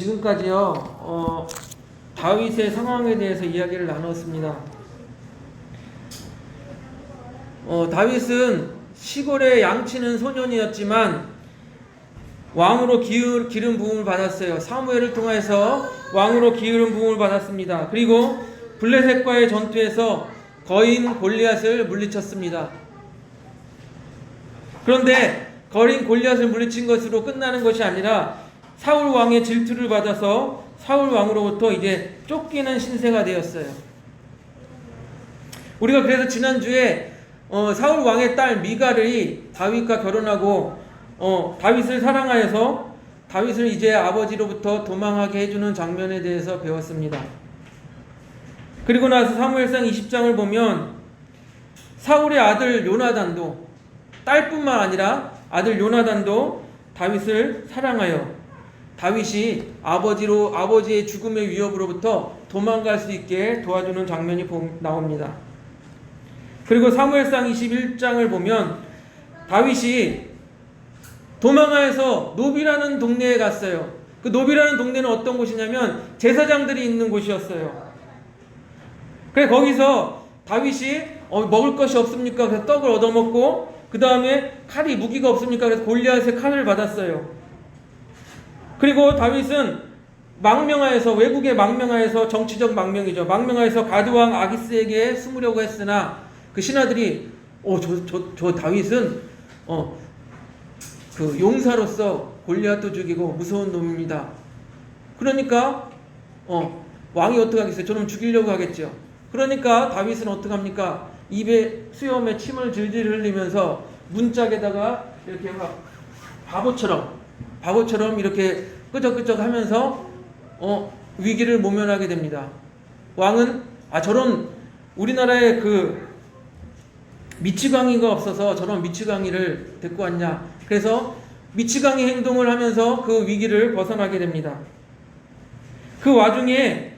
지금까지요, 다윗의 상황에 대해서 이야기를 나눴습니다. 다윗은 시골에 양치는 소년이었지만 왕으로 기름 부음을 받았어요. 사무엘을 통해서 왕으로 기름 부음을 받았습니다. 그리고 블레셋과의 전투에서 거인 골리앗을 물리쳤습니다. 그런데 거인 골리앗을 물리친 것으로 끝나는 것이 아니라 사울 왕의 질투를 받아서 사울 왕으로부터 이제 쫓기는 신세가 되었어요. 우리가 그래서 지난주에 사울 왕의 딸 미갈이 다윗과 결혼하고 다윗을 사랑하여서 다윗을 이제 아버지로부터 도망하게 해주는 장면에 대해서 배웠습니다. 그리고 나서 사무엘상 20장을 보면 사울의 아들 요나단도, 딸뿐만 아니라 아들 요나단도 다윗을 사랑하여 다윗이 아버지의 죽음의 위협으로부터 도망갈 수 있게 도와주는 장면이 나옵니다. 그리고 사무엘상 21장을 보면 다윗이 도망하여서 노비라는 동네에 갔어요. 그 노비라는 동네는 어떤 곳이냐면 제사장들이 있는 곳이었어요. 그래 거기서 다윗이 먹을 것이 없습니까? 그래서 떡을 얻어먹고 그 다음에 무기가 없습니까? 그래서 골리앗의 칼을 받았어요. 그리고 다윗은 외국에 망명하여서 정치적 망명이죠. 망명하여서 가드왕 아기스에게 숨으려고 했으나 그 신하들이 저 다윗은 그 용사로서 골리앗도 죽이고 무서운 놈입니다. 그러니까 왕이 어떻게 하겠어요? 저놈 죽이려고 하겠죠. 그러니까 다윗은 어떻게 합니까? 입에 수염에 침을 질질 흘리면서 문짝에다가 이렇게 막 바보처럼 이렇게 끄적끄적 하면서 위기를 모면하게 됩니다. 왕은 저런 우리나라에 그 미치광이가 없어서 저런 미치광이를 데리고 왔냐. 그래서 미치광이 행동을 하면서 그 위기를 벗어나게 됩니다. 그 와중에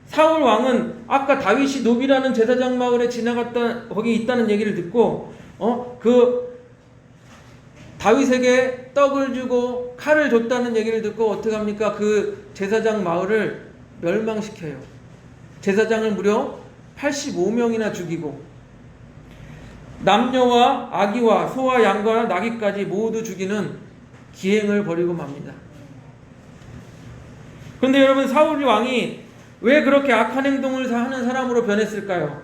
사울 왕은 아까 다윗이 노비라는 제사장 마을에 거기 있다는 얘기를 듣고 그 다윗에게 떡을 주고 칼을 줬다는 얘기를 듣고 어떻게 합니까? 그 제사장 마을을 멸망시켜요. 제사장을 무려 85명이나 죽이고 남녀와 아기와 소와 양과 나귀까지 모두 죽이는 기행을 벌이고 맙니다. 그런데 여러분, 사울 왕이 왜 그렇게 악한 행동을 하는 사람으로 변했을까요?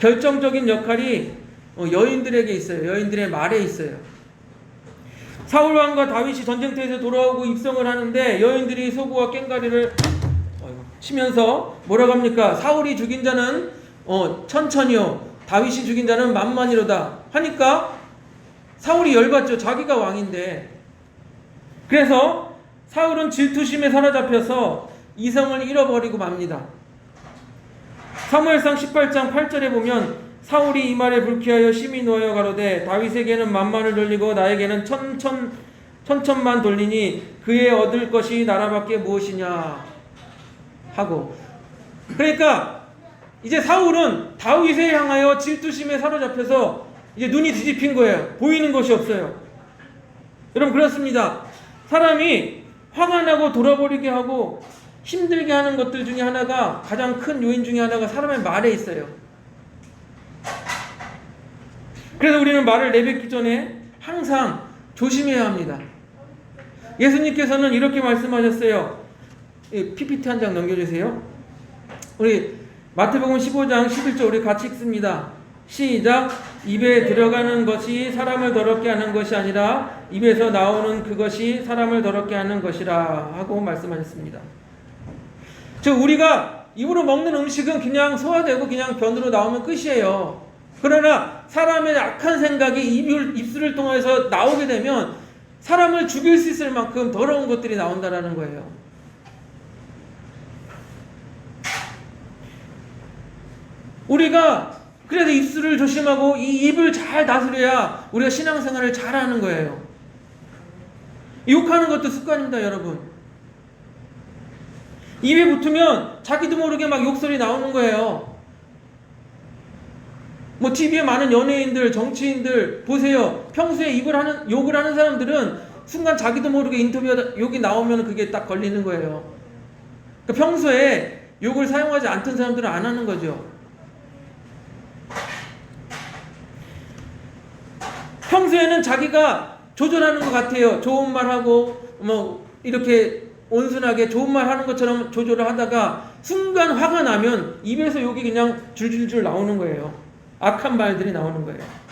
결정적인 역할이 여인들에게 있어요. 여인들의 말에 있어요. 사울왕과 다윗이 전쟁터에서 돌아오고 입성을 하는데 여인들이 소구와 꽹과리를 치면서 뭐라고 합니까? 사울이 죽인 자는 천천히요, 다윗이 죽인 자는 만만이로다 하니까 사울이 열받죠. 자기가 왕인데. 그래서 사울은 질투심에 사로잡혀서 이성을 잃어버리고 맙니다. 사무엘상 18장 8절에 보면 사울이 이 말에 불쾌하여 심히 노하여 가로되 다윗에게는 만만을 돌리고 나에게는 천천만 돌리니 그의 얻을 것이 나라밖에 무엇이냐 하고. 그러니까 이제 사울은 다윗에 향하여 질투심에 사로잡혀서 이제 눈이 뒤집힌 거예요. 보이는 것이 없어요. 여러분, 그렇습니다. 사람이 화가 나고 돌아버리게 하고 힘들게 하는 것들 중에 하나가, 가장 큰 요인 중에 하나가 사람의 말에 있어요. 그래서 우리는 말을 내뱉기 전에 항상 조심해야 합니다. 예수님께서는 이렇게 말씀하셨어요. PPT 한 장 넘겨주세요. 우리 마태복음 15장 11절 우리 같이 읽습니다. 시작. 입에 들어가는 것이 사람을 더럽게 하는 것이 아니라 입에서 나오는 그것이 사람을 더럽게 하는 것이라 하고 말씀하셨습니다. 즉 우리가 입으로 먹는 음식은 그냥 소화되고 그냥 변으로 나오면 끝이에요. 그러나 사람의 악한 생각이 입술을 통해서 나오게 되면 사람을 죽일 수 있을 만큼 더러운 것들이 나온다라는 거예요. 우리가 그래서 입술을 조심하고 이 입을 잘 다스려야 우리가 신앙생활을 잘하는 거예요. 욕하는 것도 습관입니다, 여러분. 입에 붙으면 자기도 모르게 막 욕설이 나오는 거예요. TV에 많은 연예인들, 정치인들 보세요. 평소에 욕을 하는 사람들은 순간 자기도 모르게 인터뷰하다 욕이 나오면 그게 딱 걸리는 거예요. 그러니까 평소에 욕을 사용하지 않던 사람들은 안 하는 거죠. 평소에는 자기가 조절하는 것 같아요. 좋은 말 하고 뭐 이렇게 온순하게 좋은 말 하는 것처럼 조절을 하다가 순간 화가 나면 입에서 욕이 그냥 줄줄줄 나오는 거예요. 악한 말들이 나오는 거예요.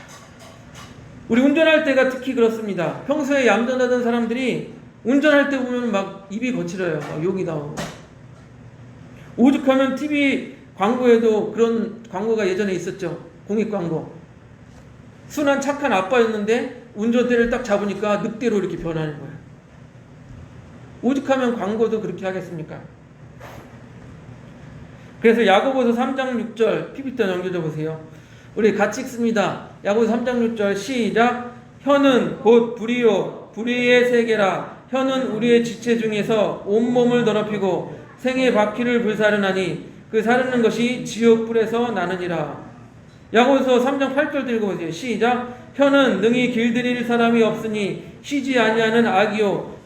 우리 운전할 때가 특히 그렇습니다. 평소에 얌전하던 사람들이 운전할 때 보면 막 입이 거칠어요. 막 욕이 나오고. 오죽하면 TV 광고에도 그런 광고가 예전에 있었죠. 공익 광고. 순한 착한 아빠였는데 운전대를 딱 잡으니까 늑대로 이렇게 변하는 거예요. 오죽하면 광고도 그렇게 하겠습니까? 그래서 야고보서 3장 6절 PPT 넘겨줘 보세요. 우리 같이 읽습니다. 야고보서 3장 6절 시작. 혀는 곧 불이요 불의의 세계라. 혀는 우리의 지체 중에서 온몸을 더럽히고 생의 바퀴를 불사르나니 그 사르는 것이 지옥 불에서 나느니라. 야고보서 3장 8절 읽어보세요. 시작. 혀는 능히 길들일 사람이 없으니 쉬지 아니하는 악이요.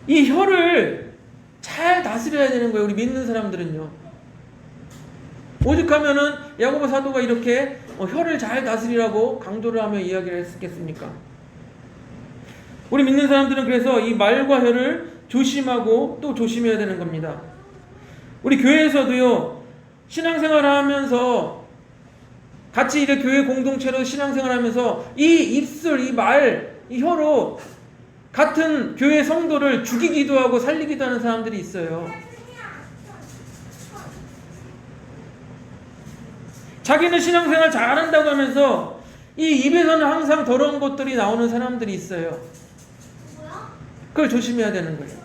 이 혀를 잘 다스려야 되는 거예요. 우리 믿는 사람들은요. 오죽하면은 야고보 사도가 이렇게 혀를 잘 다스리라고 강조를 하며 이야기를 했겠습니까? 우리 믿는 사람들은 그래서 이 말과 혀를 조심하고 또 조심해야 되는 겁니다. 우리 교회에서도요, 신앙생활을 하면서 같이 이렇게 교회 공동체로 신앙생활을 하면서 이 입술, 이 말, 이 혀로 같은 교회 성도를 죽이기도 하고 살리기도 하는 사람들이 있어요. 자기는 신앙생활 잘한다고 하면서 이 입에서는 항상 더러운 것들이 나오는 사람들이 있어요. 그걸 조심해야 되는 거예요.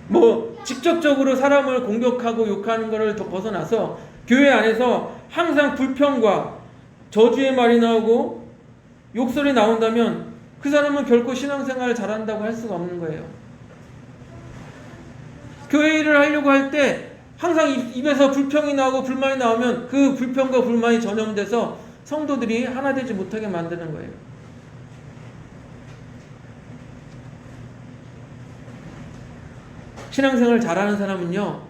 뭐 직접적으로 사람을 공격하고 욕하는 것을 더 벗어나서 교회 안에서 항상 불평과 저주의 말이 나오고 욕설이 나온다면 그 사람은 결코 신앙생활을 잘한다고 할 수가 없는 거예요. 교회 일을 하려고 할 때 항상 입에서 불평이 나오고 불만이 나오면 그 불평과 불만이 전염돼서 성도들이 하나 되지 못하게 만드는 거예요. 신앙생활을 잘하는 사람은요,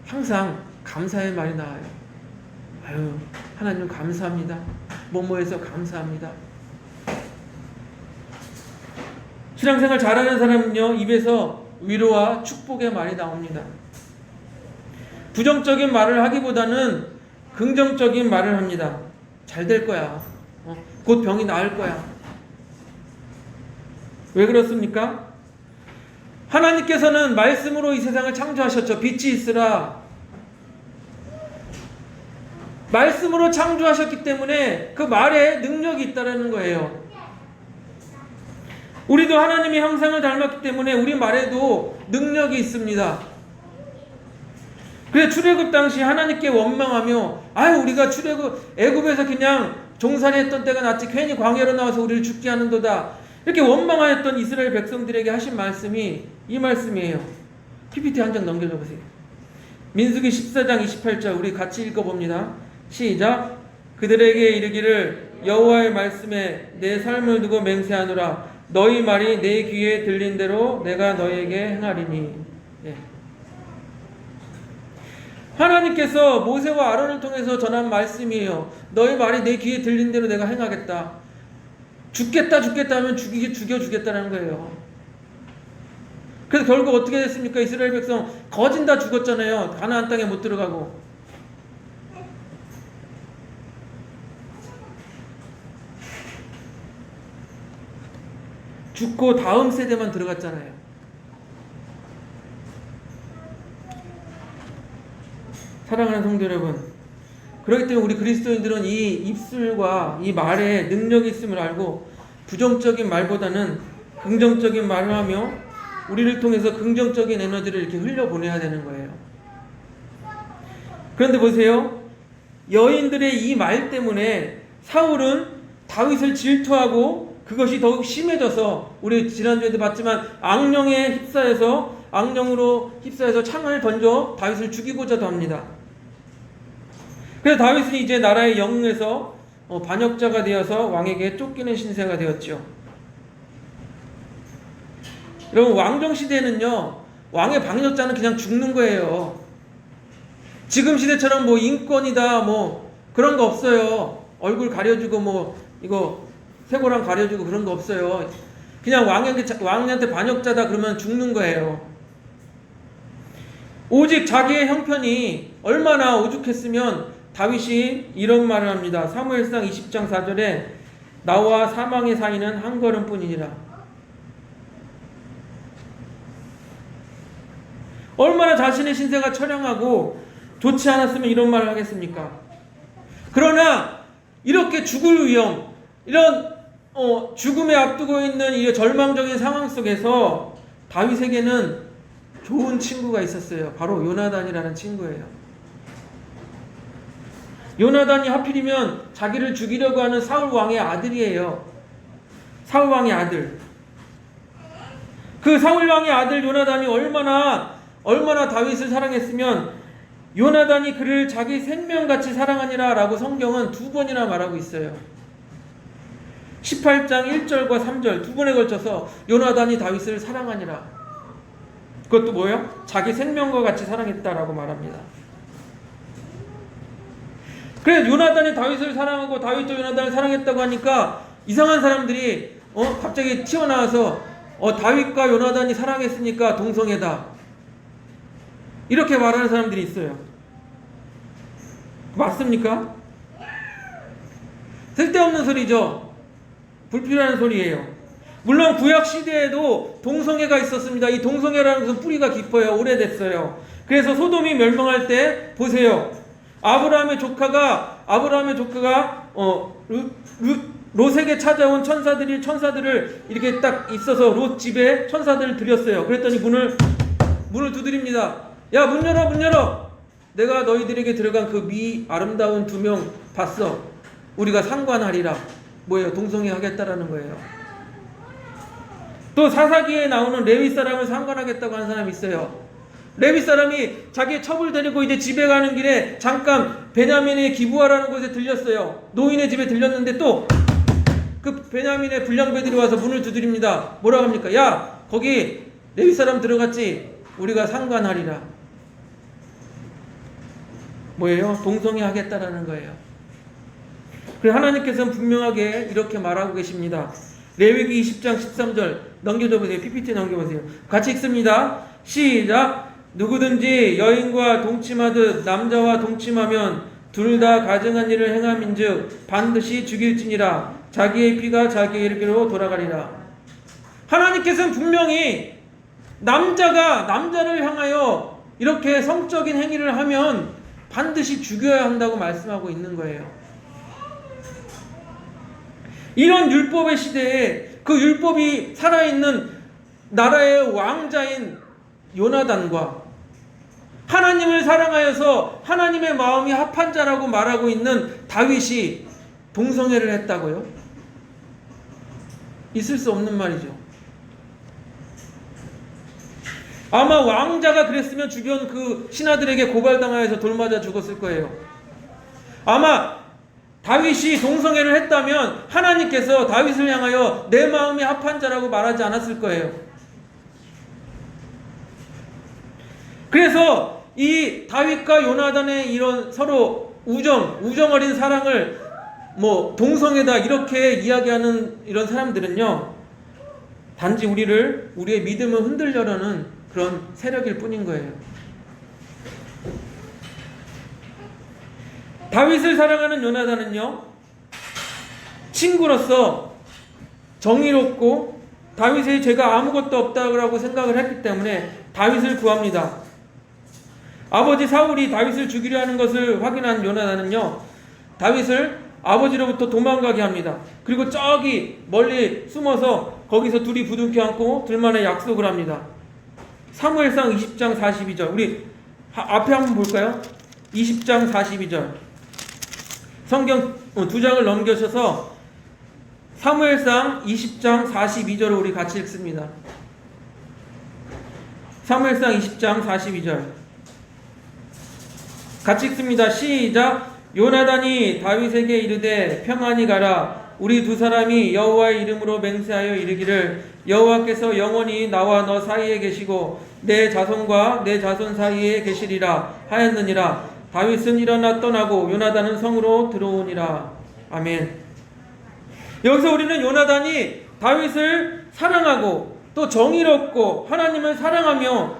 항상 감사의 말이 나와요. 아유, 하나님 감사합니다. 뭐뭐해서 감사합니다. 신앙생활 잘하는 사람은요, 입에서 위로와 축복의 말이 나옵니다. 부정적인 말을 하기보다는 긍정적인 말을 합니다. 잘 될 거야. 곧 병이 나을 거야. 왜 그렇습니까? 하나님께서는 말씀으로 이 세상을 창조하셨죠. 빛이 있으라. 말씀으로 창조하셨기 때문에 그 말에 능력이 있다는 거예요. 우리도 하나님의 형상을 닮았기 때문에 우리 말에도 능력이 있습니다. 그래서 출애굽 당시 하나님께 원망하며 우리가 애굽에서 그냥 종살이 했던 때가 낫지 괜히 광야로 나와서 우리를 죽게 하는도다. 이렇게 원망하였던 이스라엘 백성들에게 하신 말씀이 이 말씀이에요. PPT 한 장 넘겨줘 보세요. 민수기 14장 28절 우리 같이 읽어봅니다. 시작. 그들에게 이르기를 여호와의 말씀에 내 삶을 두고 맹세하노라. 너희 말이 내 귀에 들린 대로 내가 너희에게 행하리니. 예. 하나님께서 모세와 아론을 통해서 전한 말씀이에요. 너희 말이 내 귀에 들린 대로 내가 행하겠다. 죽겠다 하면 죽여주겠다는 거예요. 그래서 결국 어떻게 됐습니까? 이스라엘 백성 거진 다 죽었잖아요. 가나안 땅에 못 들어가고. 죽고 다음 세대만 들어갔잖아요. 사랑하는 성도 여러분, 그렇기 때문에 우리 그리스도인들은 이 입술과 이 말에 능력이 있음을 알고 부정적인 말보다는 긍정적인 말을 하며 우리를 통해서 긍정적인 에너지를 이렇게 흘려보내야 되는 거예요. 그런데 보세요. 여인들의 이 말 때문에 사울은 다윗을 질투하고 그것이 더욱 심해져서 우리 지난주에도 봤지만 악령으로 휩싸여서 창을 던져 다윗을 죽이고자도 합니다. 그래서 다윗은 이제 나라의 영웅에서 반역자가 되어서 왕에게 쫓기는 신세가 되었죠. 여러분, 왕정 시대는요, 왕의 반역자는 그냥 죽는 거예요. 지금 시대처럼 뭐 인권이다 뭐 그런 거 없어요. 얼굴 가려주고 뭐 이거 쇄골랑 가려주고 그런 거 없어요. 그냥 왕한테 반역자다 그러면 죽는 거예요. 오직 자기의 형편이 얼마나 오죽했으면 다윗이 이런 말을 합니다. 사무엘상 20장 4절에 나와 사망의 사이는 한 걸음뿐이니라. 얼마나 자신의 신세가 처량하고 좋지 않았으면 이런 말을 하겠습니까? 그러나 이렇게 죽을 위험, 이런 죽음에 앞두고 있는 이 절망적인 상황 속에서 다윗에게는 좋은 친구가 있었어요. 바로 요나단이라는 친구예요. 요나단이 하필이면 자기를 죽이려고 하는 사울 왕의 아들이에요. 사울 왕의 아들. 그 사울 왕의 아들 요나단이 얼마나 다윗을 사랑했으면 요나단이 그를 자기 생명같이 사랑하니라 라고 성경은 2번이나 말하고 있어요. 18장 1절과 3절 2번에 걸쳐서 요나단이 다윗을 사랑하니라. 그것도 뭐예요? 자기 생명과 같이 사랑했다라고 말합니다. 그래서 요나단이 다윗을 사랑하고 다윗도 요나단을 사랑했다고 하니까 이상한 사람들이 갑자기 튀어나와서 다윗과 요나단이 사랑했으니까 동성애다, 이렇게 말하는 사람들이 있어요. 맞습니까? 쓸데없는 소리죠. 불필요한 소리예요. 물론 구약 시대에도 동성애가 있었습니다. 이 동성애라는 것은 뿌리가 깊어요. 오래됐어요. 그래서 소돔이 멸망할 때 보세요. 아브라함의 조카가 롯에게 찾아온 천사들을 이렇게 딱 있어서 롯 집에 천사들을 들였어요. 그랬더니 문을 두드립니다. 야, 문 열어. 내가 너희들에게 들어간 그 아름다운 2명 봤어. 우리가 상관하리라. 뭐예요? 동성애 하겠다라는 거예요. 또 사사기에 나오는 레위 사람을 상관하겠다고 하는 사람이 있어요. 레위 사람이 자기 첩을 데리고 이제 집에 가는 길에 잠깐 베냐민의 기부하라는 곳에 들렸어요. 노인의 집에 들렸는데 또 그 베냐민의 불량배들이 와서 문을 두드립니다. 뭐라고 합니까? 야, 거기 레위 사람 들어갔지? 우리가 상관하리라. 뭐예요? 동성애 하겠다라는 거예요. 그래서 하나님께서는 분명하게 이렇게 말하고 계십니다. 레위기 20장 13절 넘겨줘 보세요. PPT 넘겨보세요. 같이 읽습니다. 시작. 누구든지 여인과 동침하듯 남자와 동침하면 둘 다 가증한 일을 행함인즉 반드시 죽일지니라. 자기의 피가 자기에게로 돌아가리라. 하나님께서는 분명히 남자가 남자를 향하여 이렇게 성적인 행위를 하면 반드시 죽여야 한다고 말씀하고 있는 거예요. 이런 율법의 시대에 그 율법이 살아있는 나라의 왕자인 요나단과 하나님을 사랑하여서 하나님의 마음이 합한 자라고 말하고 있는 다윗이 동성애를 했다고요? 있을 수 없는 말이죠. 아마 왕자가 그랬으면 주변 그 신하들에게 고발당하여서 돌맞아 죽었을 거예요. 아마 다윗이 동성애를 했다면 하나님께서 다윗을 향하여 내 마음이 합한 자라고 말하지 않았을 거예요. 그래서 이 다윗과 요나단의 이런 서로 우정 어린 사랑을 동성애다 이렇게 이야기하는 이런 사람들은요, 단지 우리의 믿음을 흔들려는 그런 세력일 뿐인 거예요. 다윗을 사랑하는 요나단은요, 친구로서 정의롭고 다윗의 죄가 아무것도 없다고 생각을 했기 때문에 다윗을 구합니다. 아버지 사울이 다윗을 죽이려 하는 것을 확인한 요나단은요, 다윗을 아버지로부터 도망가게 합니다. 그리고 저기 멀리 숨어서 거기서 둘이 부둥켜 안고 둘만의 약속을 합니다. 사무엘상 20장 42절 우리 앞에 한번 볼까요? 20장 42절 성경 2장을 넘겨셔서 사무엘상 20장 42절을 우리 같이 읽습니다. 사무엘상 20장 42절 같이 읽습니다. 시작. 요나단이 다윗에게 이르되 평안히 가라. 우리 두 사람이 여호와의 이름으로 맹세하여 이르기를 여호와께서 영원히 나와 너 사이에 계시고 내 자손과 내 자손 사이에 계시리라 하였느니라. 다윗은 일어나 떠나고 요나단은 성으로 들어오니라. 아멘. 여기서 우리는 요나단이 다윗을 사랑하고 또 정의롭고 하나님을 사랑하며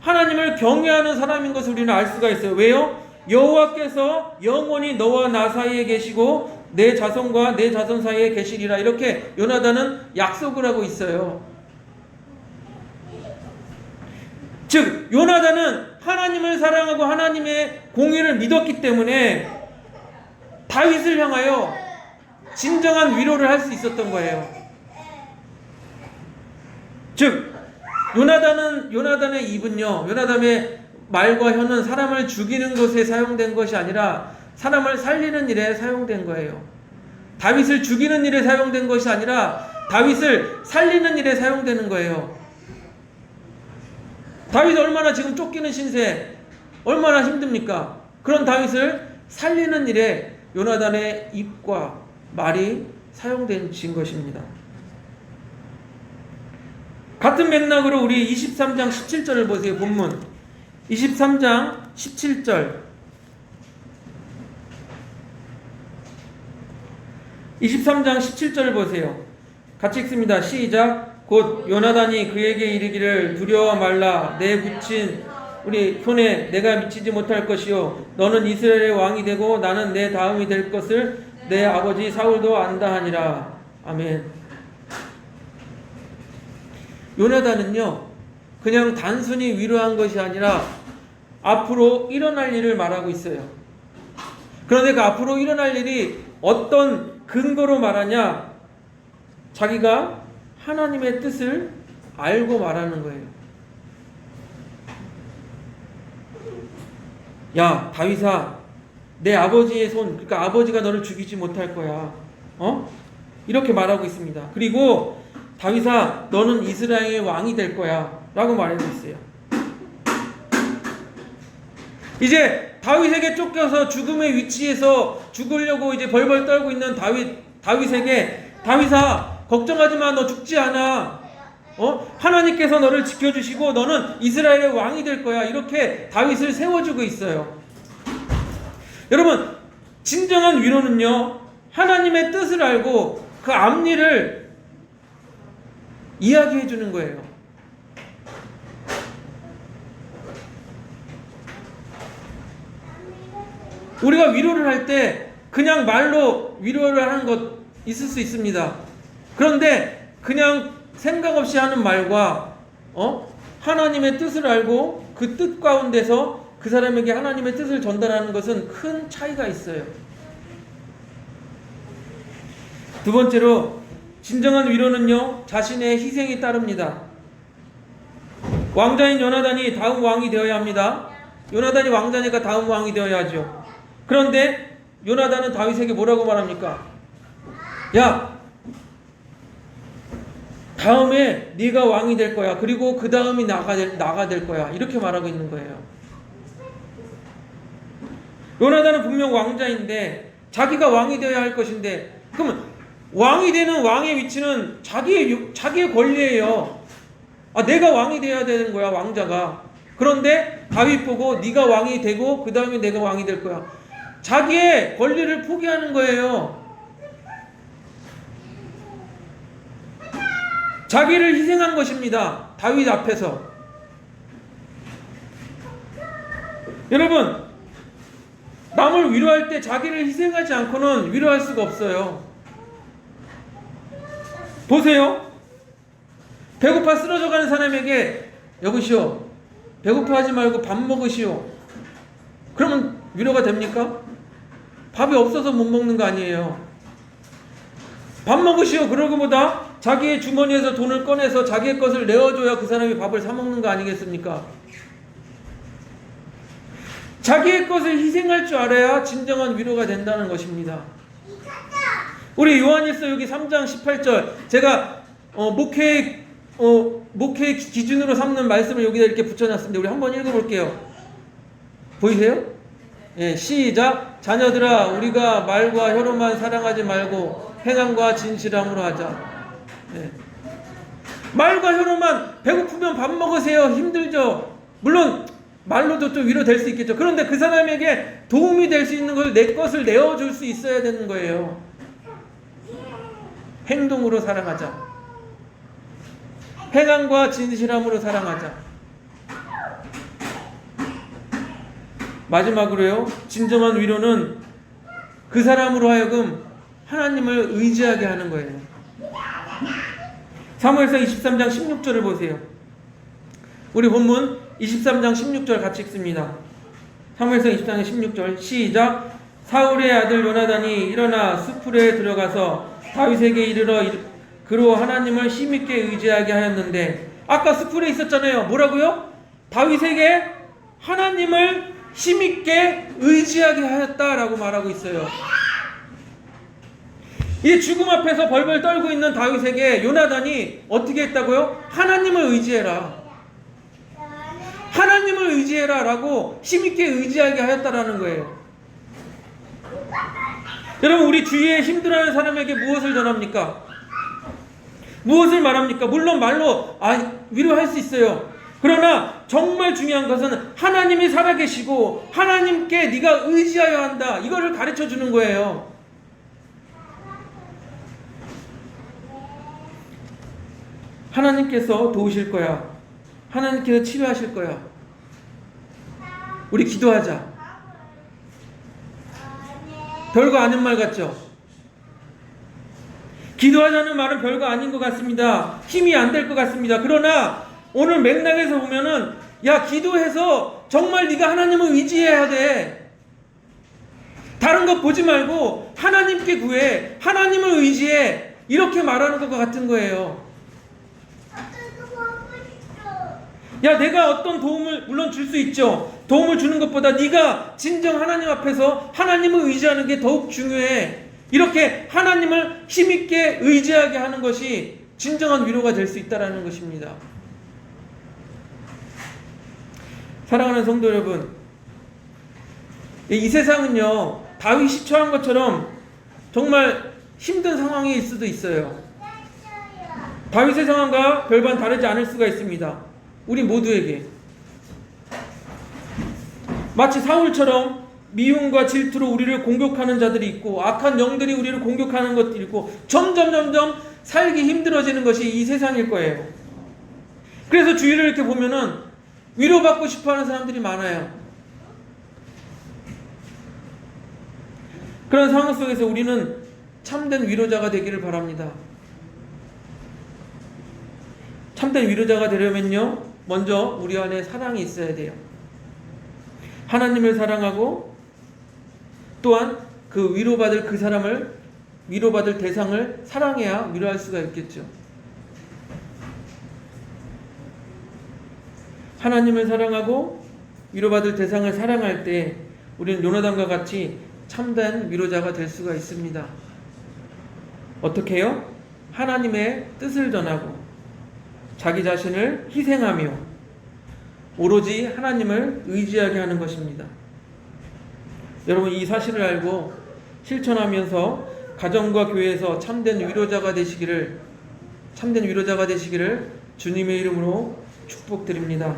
하나님을 경외하는 사람인 것을 우리는 알 수가 있어요. 왜요? 여호와께서 영원히 너와 나 사이에 계시고 내 자손과 내 자손 사이에 계시리라. 이렇게 요나단은 약속을 하고 있어요. 즉 요나단은 하나님을 사랑하고 하나님의 공의를 믿었기 때문에 다윗을 향하여 진정한 위로를 할 수 있었던 거예요. 즉 요나단의 입은요, 요나단의 말과 혀는 사람을 죽이는 것에 사용된 것이 아니라 사람을 살리는 일에 사용된 거예요. 다윗을 죽이는 일에 사용된 것이 아니라 다윗을 살리는 일에 사용되는 거예요. 다윗 얼마나 지금 쫓기는 신세, 얼마나 힘듭니까? 그런 다윗을 살리는 일에 요나단의 입과 말이 사용된 것입니다. 같은 맥락으로 우리 23장 17절을 보세요. 본문 23장 17절 23장 17절을 보세요. 같이 읽습니다. 시작. 곧 요나단이 그에게 이르기를 두려워 말라. 내 붙인 우리 손에 내가 미치지 못할 것이요 너는 이스라엘의 왕이 되고 나는 내 다음이 될 것을 내 아버지 사울도 안다 하니라. 아멘. 요나단은요 그냥 단순히 위로한 것이 아니라 앞으로 일어날 일을 말하고 있어요. 그런데 그 앞으로 일어날 일이 어떤 근거로 말하냐? 자기가 하나님의 뜻을 알고 말하는 거예요. 야 다윗아, 내 아버지의 손, 그러니까 아버지가 너를 죽이지 못할 거야. 이렇게 말하고 있습니다. 그리고 다윗아, 너는 이스라엘의 왕이 될 거야 라고 말하고 있어요. 이제 다윗에게 쫓겨서 죽음의 위치에서 죽으려고 이제 벌벌 떨고 있는 다윗에게 다윗아, 걱정하지 마, 너 죽지 않아. 하나님께서 너를 지켜주시고 너는 이스라엘의 왕이 될 거야. 이렇게 다윗을 세워주고 있어요. 여러분, 진정한 위로는요, 하나님의 뜻을 알고 그 앞일을 이야기해 주는 거예요. 우리가 위로를 할 때 그냥 말로 위로를 하는 것 있을 수 있습니다. 그런데 그냥 생각 없이 하는 말과 하나님의 뜻을 알고 그 뜻 가운데서 그 사람에게 하나님의 뜻을 전달하는 것은 큰 차이가 있어요. 두 번째로 진정한 위로는요, 자신의 희생이 따릅니다. 왕자인 요나단이 다음 왕이 되어야 합니다. 요나단이 왕자니까 다음 왕이 되어야 하죠. 그런데 요나단은 다윗에게 뭐라고 말합니까? 야, 다음에 네가 왕이 될 거야. 그리고 그 다음이 나가 될 거야. 이렇게 말하고 있는 거예요. 요나단은 분명 왕자인데 자기가 왕이 되어야 할 것인데, 그러면 왕이 되는 왕의 위치는 자기의 권리예요. 내가 왕이 되어야 되는 거야, 왕자가. 그런데 다윗 보고 네가 왕이 되고 그 다음에 내가 왕이 될 거야. 자기의 권리를 포기하는 거예요. 자기를 희생한 것입니다. 다윗 앞에서. 여러분, 남을 위로할 때 자기를 희생하지 않고는 위로할 수가 없어요. 보세요. 배고파 쓰러져가는 사람에게 여보시오, 배고파하지 말고 밥 먹으시오. 그러면 위로가 됩니까? 밥이 없어서 못 먹는 거 아니에요. 밥 먹으시오 그러고보다 자기의 주머니에서 돈을 꺼내서 자기의 것을 내어줘야 그 사람이 밥을 사 먹는 거 아니겠습니까? 자기의 것을 희생할 줄 알아야 진정한 위로가 된다는 것입니다. 우리 요한일서 여기 3장 18절, 제가 목회 기준으로 삼는 말씀을 여기다 이렇게 붙여놨습니다. 우리 한번 읽어볼게요. 보이세요? 예, 시작. 자녀들아, 우리가 말과 혀로만 사랑하지 말고 행함과 진실함으로 하자. 예. 말과 혀로만 배고프면 밥 먹으세요. 힘들죠. 물론 말로도 좀 위로될 수 있겠죠. 그런데 그 사람에게 도움이 될 수 있는 걸 내 것을 내어줄 수 있어야 되는 거예요. 행동으로 사랑하자. 행함과 진실함으로 사랑하자. 마지막으로요, 진정한 위로는 그 사람으로 하여금 하나님을 의지하게 하는 거예요. 사무엘상 23장 16절을 보세요. 우리 본문 23장 16절 같이 읽습니다. 사무엘상 23장 16절 시작. 사울의 아들 요나단이 일어나 수풀에 들어가서 다윗에게 이르러 그로 하나님을 힘있게 의지하게 하였는데, 아까 수풀에 있었잖아요. 뭐라고요? 다윗에게 하나님을 힘있게 의지하게 하였다라고 말하고 있어요. 이 죽음 앞에서 벌벌 떨고 있는 다윗에게 요나단이 어떻게 했다고요? 하나님을 의지해라. 하나님을 의지해라 라고 힘있게 의지하게 하였다라는 거예요. 여러분, 우리 주위에 힘들어하는 사람에게 무엇을 전합니까? 무엇을 말합니까? 물론 말로 위로할 수 있어요. 그러나 정말 중요한 것은 하나님이 살아계시고 하나님께 네가 의지하여야 한다, 이거를 가르쳐 주는 거예요. 하나님께서 도우실 거야. 하나님께서 치료하실 거야. 우리 기도하자. 별거 아닌 말 같죠? 기도하자는 말은 별거 아닌 것 같습니다. 힘이 안 될 것 같습니다. 그러나 오늘 맥락에서 보면은, 야, 기도해서 정말 네가 하나님을 의지해야 돼. 다른 것 보지 말고 하나님께 구해, 하나님을 의지해, 이렇게 말하는 것 같은 거예요. 야, 내가 어떤 도움을 물론 줄 수 있죠. 도움을 주는 것보다 네가 진정 하나님 앞에서 하나님을 의지하는 게 더욱 중요해. 이렇게 하나님을 힘있게 의지하게 하는 것이 진정한 위로가 될 수 있다는 것입니다. 사랑하는 성도 여러분, 이 세상은요, 다윗이 처한 것처럼 정말 힘든 상황일 수도 있어요. 다윗의 상황과 별반 다르지 않을 수가 있습니다. 우리 모두에게. 마치 사울처럼 미움과 질투로 우리를 공격하는 자들이 있고, 악한 영들이 우리를 공격하는 것들이 있고, 점점 살기 힘들어지는 것이 이 세상일 거예요. 그래서 주위를 이렇게 보면은 위로받고 싶어하는 사람들이 많아요. 그런 상황 속에서 우리는 참된 위로자가 되기를 바랍니다. 참된 위로자가 되려면요, 먼저 우리 안에 사랑이 있어야 돼요. 하나님을 사랑하고 또한 그 위로받을 그 사람을, 위로받을 대상을 사랑해야 위로할 수가 있겠죠. 하나님을 사랑하고 위로받을 대상을 사랑할 때 우리는 요나단과 같이 참된 위로자가 될 수가 있습니다. 어떻게 해요? 하나님의 뜻을 전하고 자기 자신을 희생하며 오로지 하나님을 의지하게 하는 것입니다. 여러분, 이 사실을 알고 실천하면서 가정과 교회에서 참된 위로자가 되시기를 주님의 이름으로 축복드립니다.